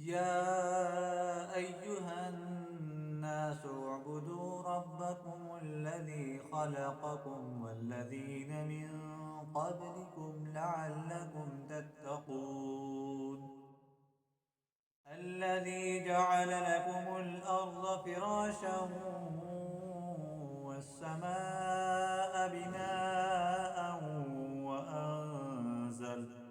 يا أيها الناس اعبدوا ربكم الذي خلقكم والذين من قبلكم لعلكم تتقون الذي جعل لكم الأرض فراشا والسماء بناء وأنزل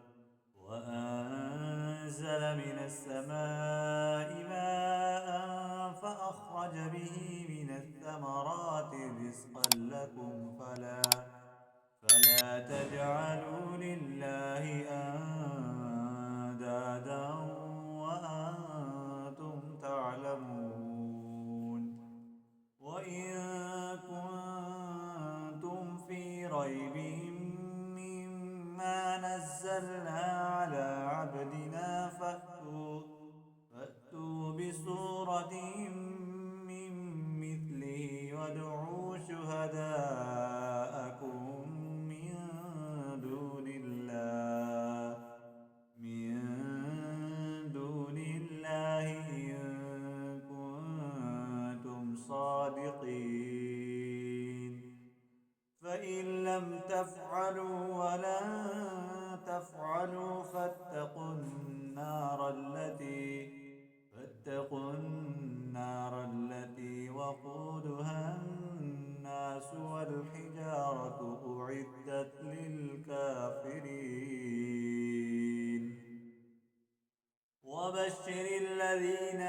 من السماء ماء فأخرج به من الثمرات رزقا لكم فلا تجعلوا لله أندادا وأنتم تعلمون وإن كنتم في ريب مما نزلنا على عبدنا فأتوا بسورة من مثله وادعوا شهداءكم من دون الله إن كنتم صادقين فإن لم تفعلوا ولن تفعلوا فاتقوا النار التي وقودها الناس والحجارة أعدت للكافرين وبشر الذين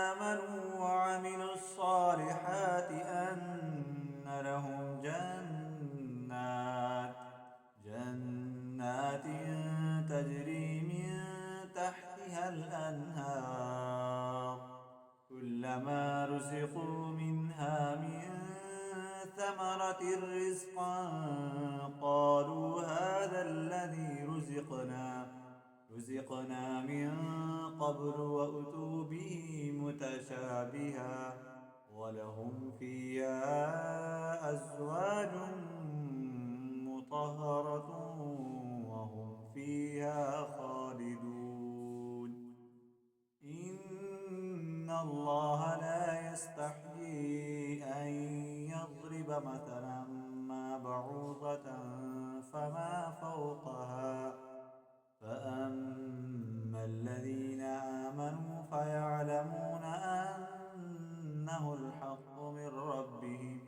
آمنوا وعملوا الصالحات أن لهم جنات تجري من تحتها الأنهار كلما رزقوا منها من ثمرة رزقا قالوا هذا الذي رزقنا من قبل وأتوا به متشابها ولهم فيها أزواج مطهرة وهم فيها خالدون إن الله لا يستحيي أن يضرب مثلا ما بعوضة فما فوقها فأما الذين آمنوا فيعلمون أنه الحق من ربهم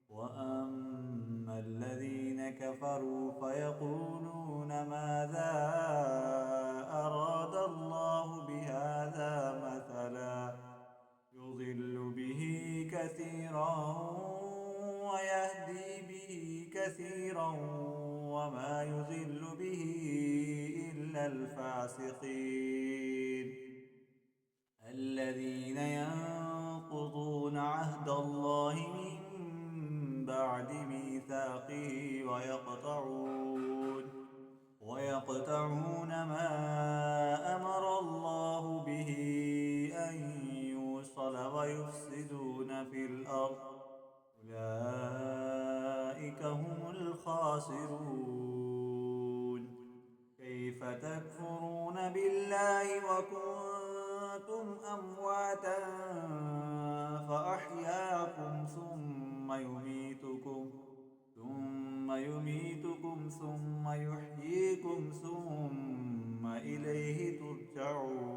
وأما الذين كفروا فيقولون ماذا أراد الله بهذا مثلا يضل به كثيرا ويهدي به كثيرا وما يضل به إلا الفاسقين الذين ينقضون عهد الله من بعد ميثاقه ويقطعون ما أمر الله به أن يوصل ويفسدون في الأرض أولئك هم الخاسرون كيف تكفرون بالله وكنتم أمواتا فأحياكم ثم يميتكم ثم يحييكم ثم إليه ترجعون